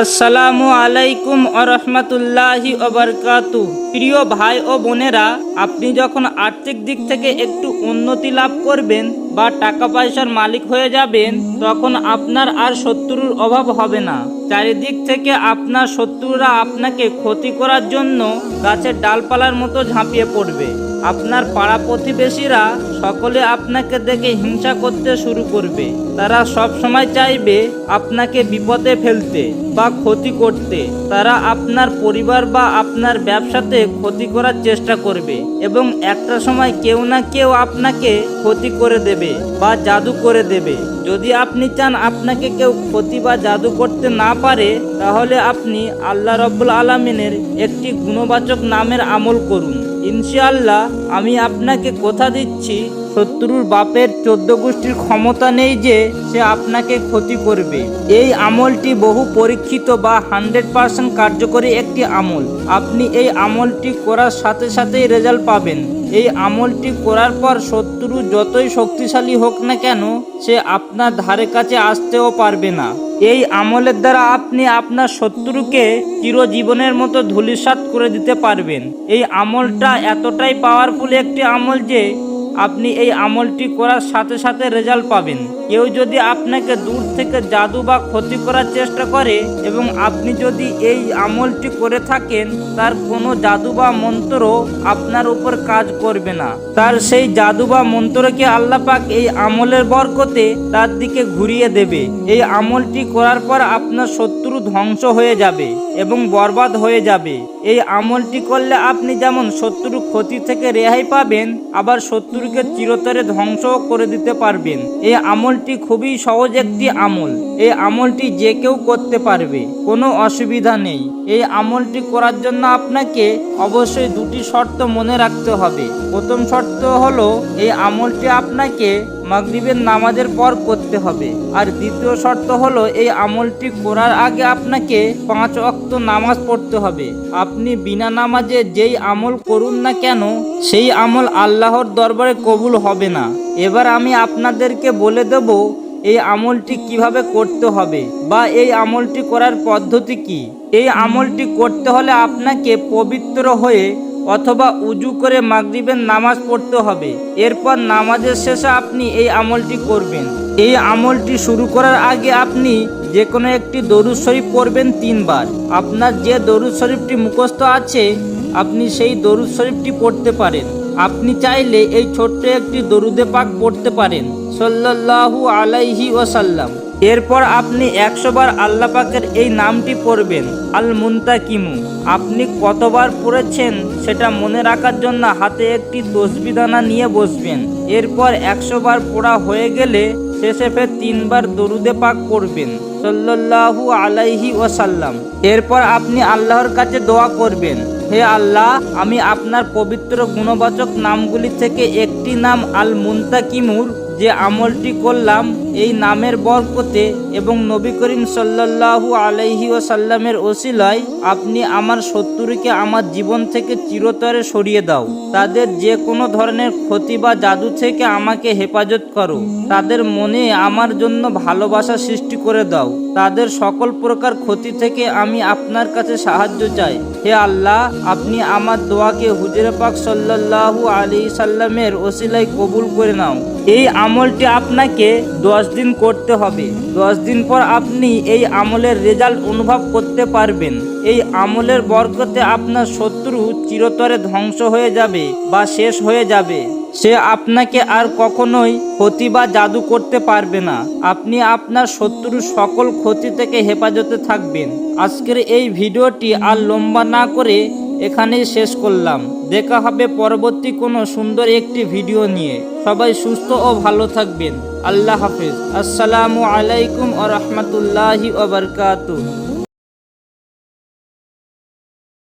আসসালামু আলাইকুম আরহামাতুল্লাহি ওয়াবারাকাতু। প্রিয় ভাই ও বোনেরা, আপনি যখন আর্থিক দিক থেকে একটু উন্নতি লাভ করবেন বা টাকা পয়সার মালিক হয়ে যাবেন, তখন আপনার আর শত্রুর অভাব হবে না। চারিদিক থেকে আপনার শত্রুরা আপনাকে ক্ষতি করার জন্য গাছের ডালপালার মতো ঝাঁপিয়ে পড়বে। আপনার পাড়া প্রতিবেশীরা সকলে আপনাকে দেখে হিংসা করতে শুরু করবে। তারা সব সময় চাইবে আপনাকে বিপদে ফেলতে বা ক্ষতি করতে। তারা আপনার পরিবার বা আপনার ব্যবসাতে ক্ষতি করার চেষ্টা করবে এবং একটা সময় কেউ না কেউ আপনাকে ক্ষতি করে দেবে বা জাদু করে দেবে। যদি আপনি চান আপনাকে কেউ ক্ষতি বা জাদু করতে না পারে, তাহলে আপনি আল্লাহ রাব্বুল আলামিনের একটি গুণবাচক নামের আমল করুন। ইনশাআল্লাহ আমি আপনাকে কথা দিচ্ছি, শত্রুর বাপের 14 গোষ্ঠীর ক্ষমতা নেই যে সে আপনাকে ক্ষতি করবে। এই আমলটি বহু পরীক্ষিত বা 100% কার্যকরী একটি আমল। আপনি এই আমলটি করার সাথে সাথেই রেজাল্ট পাবেন। এই আমলটি করার পর শত্রু যতই শক্তিশালী হোক না কেন, সে আপনার ধারে কাছে আসতেও পারবে না। এই আমলের দ্বারা আপনি আপনার শত্রুকে চিরজীবনের মতো ধূলিসাৎ করে দিতে পারবেন। এই আমলটা এতটাই পাওয়ারফুল একটি আমল যে আপনি এই আমলটি করার সাথে সাথে রেজাল্ট পাবেন। কেউ যদি আপনাকে দূর থেকে জাদু বা ক্ষতি করার চেষ্টা করে এবং আপনি যদি এই আমলটি করে থাকেন, তার কোনো জাদু বা মন্ত্র আপনার উপর কাজ করবে না। তার সেই জাদু বা মন্ত্রকে আল্লাহ পাক এই আমলের বরকতে তার দিকে ঘুরিয়ে দেবে। এই আমলটি করার পর আপনার শত্রু ধ্বংস হয়ে যাবে এবং বরবাদ হয়ে যাবে। এই আমলটি করলে আপনি যেমন শত্রু ক্ষতি থেকে রেহাই পাবেন, আবার শত্রুকে চিরতরে ধ্বংসও করে দিতে পারবেন। এই আমলটি খুবই সহজ একটি আমল। এই আমলটি যে কেউ করতে পারবে, কোনো অসুবিধা নেই। এই আমলটি করার জন্য আপনাকে অবশ্যই দুটি শর্ত মনে রাখতে হবে। প্রথম শর্ত হলো এই আমলটি আপনাকে মাগরিবের নামাজের পর করতে হবে। আর দ্বিতীয় শর্ত হলো এই আমলটি করার আগে আপনাকে 5 ওয়াক্ত নামাজ পড়তে হবে। আপনি বিনা নামাজে যেই আমল করুন না কেন, সেই আমল আল্লাহর দরবারে কবুল হবে না। এবার আমি আপনাদেরকে বলে দেব এই আমলটি কিভাবে করতে হবে বা এই আমলটি করার পদ্ধতি কি। এই আমলটি করতে হলে আপনাকে পবিত্র হয়ে অথবা উজু করে মাগরিবের নামাজ পড়তে হবে। এরপর নামাজের শেষে আপনি এই আমলটি করবেন। এই আমলটি শুরু করার আগে আপনি যে কোনো একটি দরুদ শরীফ পড়বেন 3 বার। আপনার যে দরুদ শরীফটি মুখস্থ আছে, আপনি সেই দরুদ শরীফটি পড়তে পারেন। আপনি চাইলে এই ছোট্ট একটি দরুদে পাক পড়তে পারেন, সাল্লাল্লাহু আলাইহি ওয়াসাল্লাম। এরপর আপনি 100 বার আল্লাহ পাকের এই নামটি পড়বেন, আল মুনতাকিমু। আপনি কতবার পড়েছেন সেটা মনে রাখার জন্য হাতে একটি তসবিহ দানা নিয়ে বসবেন। এরপর 100 বার পড়া হয়ে গেলে শেষে ফের 3 বার দরুদে পাক পড়বেন, সাল্লাল্লাহু আলাইহি ওয়াসাল্লাম। এরপর আপনি আল্লাহর কাছে দোয়া করবেন, হে আল্লাহ, আমি আপনার পবিত্র গুণবাচক নামগুলি থেকে একটি নাম আল মুনতাকিমুর যে আমলটি করলাম, এই নামের বরকতে এবং নবী করিম সাল্লাল্লাহু আলাইহি ওয়াসাল্লামের ওসিলায় আপনি আমার শত্রুকে আমার জীবন থেকে চিরতরে সরিয়ে দাও। তাদের যে কোনো ধরনের ক্ষতি বা জাদু থেকে আমাকে হেফাজত করো। তাদের মনে আমার জন্য ভালোবাসা সৃষ্টি করে দাও। তাদের সকল প্রকার ক্ষতি থেকে আমি আপনার কাছে সাহায্য চাই। হে আল্লাহ, আপনি আমার দোয়াকে হুজুরে পাক সাল্লাল্লাহু আলাইহি সাল্লামের ওসিলায় কবুল করে নাও। এই আমলটি আপনাকে 10 দিন করতে হবে। 10 দিন পর আপনি এই আমলের রেজাল্ট অনুভব করতে পারবেন। এই আমলের বরকতে আপনার শত্রু চিরতরে ধ্বংস হয়ে যাবে বা শেষ হয়ে যাবে। সে আপনাকে আর কখনোই ক্ষতি বা জাদু করতে পারবে না। আপনি আপনার শত্রুর সকল ক্ষতি থেকে হেফাজতে থাকবেন। আজকের এই ভিডিওটি আর লম্বা না করে এখানেই শেষ করলাম। দেখা হবে পরবর্তী কোনো সুন্দর একটি ভিডিও নিয়ে। সবাই সুস্থ ও ভালো থাকবেন। আল্লাহ হাফেজ। আসসালামু আলাইকুম ওয়া রাহমাতুল্লাহি ওয়া বারাকাতুহু।